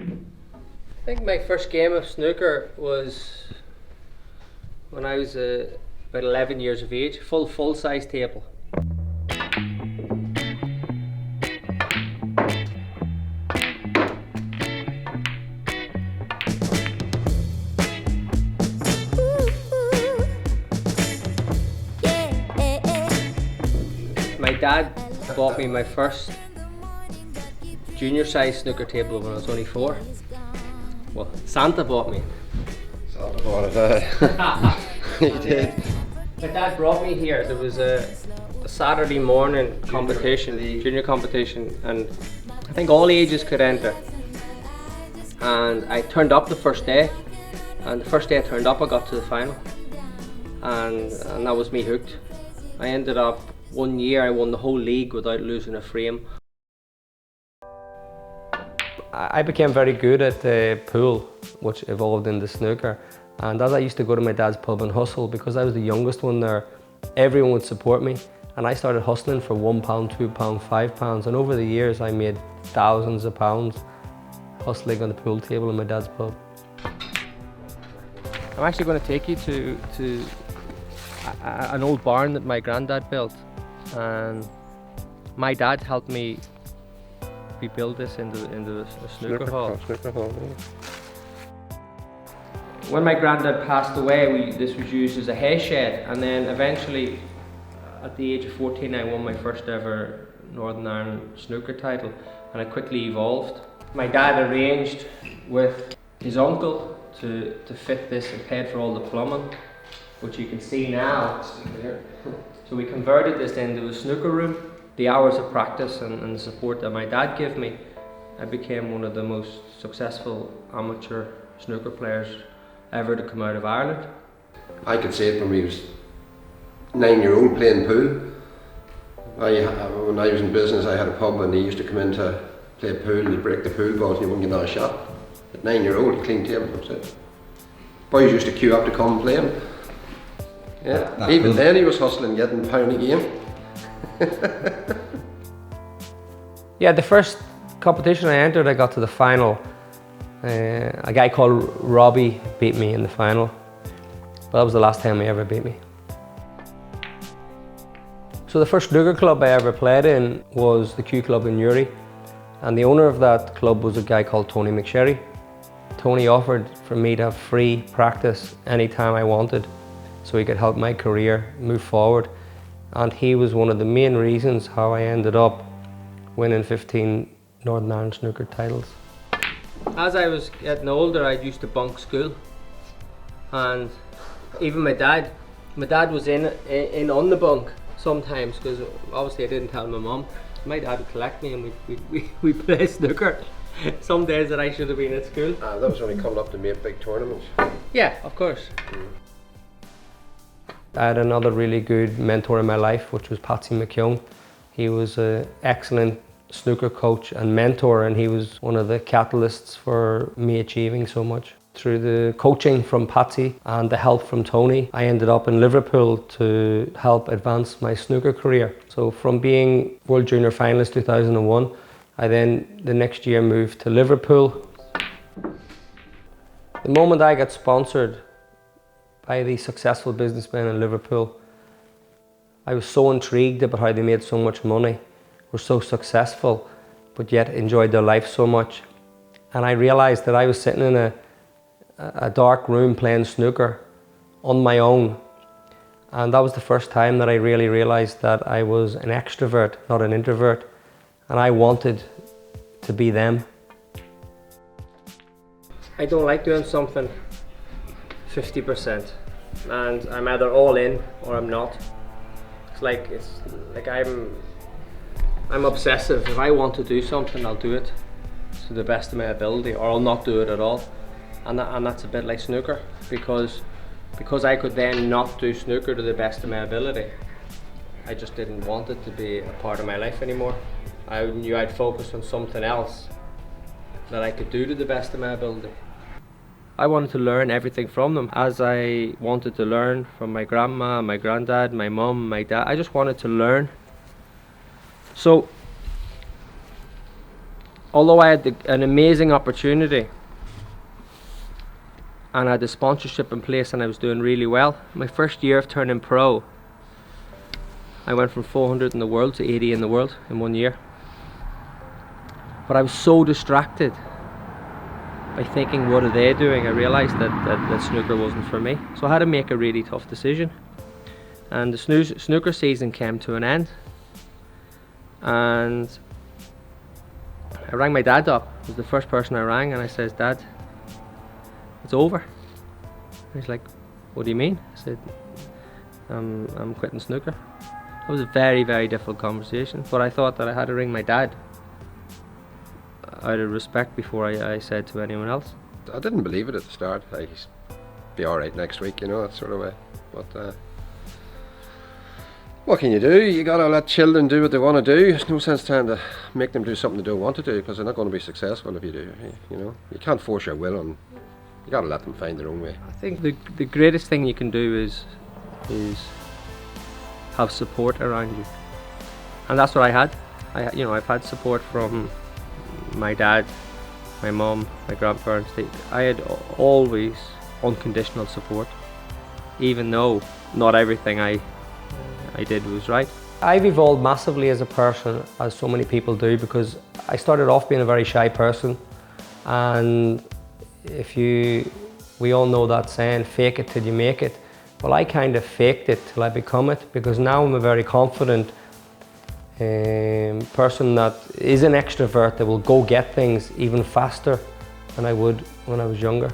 I think my first game of snooker was when I was about 11 years of age, full size table. My dad bought me my first junior size snooker table when I was only 4. Well, Santa bought me. Santa bought it, he did. My dad brought me here. There was a Saturday morning competition, junior competition, and I think all ages could enter. And I turned up the first day, and the first day I turned up I got to the final, and that was me hooked. I ended up, one year I won the whole league without losing a frame. I became very good at the pool, which evolved into snooker. And as I used to go to my dad's pub and hustle, because I was the youngest one there, everyone would support me. And I started hustling for £1, £2, £5. And over the years, I made thousands of pounds hustling on the pool table in my dad's pub. I'm actually going to take you to an old barn that my granddad built. And my dad helped me rebuild this into a snooker hall. Snooker hall, yeah. When my granddad passed away, this was used as a hay shed, and then eventually, at the age of 14, I won my first ever Northern Ireland snooker title, and I quickly evolved. My dad arranged with his uncle to fit this and paid for all the plumbing, which you can see now. So we converted this into a snooker room. The hours of practice and the support that my dad gave me, I became one of the most successful amateur snooker players ever to come out of Ireland. I could say it when we was 9-year-old playing pool. When I was in business, I had a pub and he used to come in to play pool and he'd break the pool balls and he wouldn't get another shot. At 9-year-old, clean table, that's it. Boys used to queue up to come and play him. Yeah, even then he was hustling, getting £1 a game. Yeah, the first competition I entered, I got to the final. A guy called Robbie beat me in the final, but that was the last time he ever beat me. So the first snooker club I ever played in was the Q Club in Newry, and the owner of that club was a guy called Tony McSherry. Tony offered for me to have free practice anytime I wanted, so he could help my career move forward. And he was one of the main reasons how I ended up winning 15 Northern Ireland snooker titles. As I was getting older, I used to bunk school, and even my dad was in on the bunk sometimes, because obviously I didn't tell my mum. My dad would collect me and we play snooker. Some days that I should have been at school. That was only coming up to make big tournaments. Yeah, of course. I had another really good mentor in my life, which was Patsy McKeown. He was an excellent snooker coach and mentor, and he was one of the catalysts for me achieving so much. Through the coaching from Patsy and the help from Tony, I ended up in Liverpool to help advance my snooker career. So from being World Junior Finalist 2001, I then the next year moved to Liverpool. The moment I got sponsored by the successful businessmen in Liverpool, I was so intrigued about how they made so much money, were so successful, but yet enjoyed their life so much. And I realized that I was sitting in a dark room playing snooker on my own. And that was the first time that I really realized that I was an extrovert, not an introvert. And I wanted to be them. I don't like doing something 50%, and I'm either all in or I'm not. It's like I'm obsessive. If I want to do something, I'll do it to the best of my ability, or I'll not do it at all. And that's a bit like snooker, because I could then not do snooker to the best of my ability. I just didn't want it to be a part of my life anymore. I knew I'd focus on something else that I could do to the best of my ability. I wanted to learn everything from them, as I wanted to learn from my grandma, my granddad, my mum, my dad. I just wanted to learn. So although I had an amazing opportunity and I had the sponsorship in place and I was doing really well, my first year of turning pro, I went from 400 in the world to 80 in the world in 1 year. But I was so distracted by thinking, what are they doing? I realised that snooker wasn't for me. So I had to make a really tough decision. And the snooker season came to an end. And I rang my dad up. He was the first person I rang, and I says, Dad, it's over. And he's like, what do you mean? I said, I'm quitting snooker. It was a very, very difficult conversation, but I thought that I had to ring my dad out of respect before I said to anyone else. I didn't believe it at the start. Like, he's be all right next week, you know, that sort of way. But what can you do? You gotta let children do what they want to do. There's no sense trying to make them do something they don't want to do, because they're not going to be successful if you do. You know, you can't force your will on. You gotta let them find their own way. I think the greatest thing you can do is have support around you, and that's what I had. I've had support from my dad, my mum, my grandparents. I had always unconditional support, even though not everything I did was right. I've evolved massively as a person, as so many people do, because I started off being a very shy person, and we all know that saying, fake it till you make it. Well, I kind of faked it till I become it, because now I'm a very confident person that is an extrovert that will go get things even faster than I would when I was younger.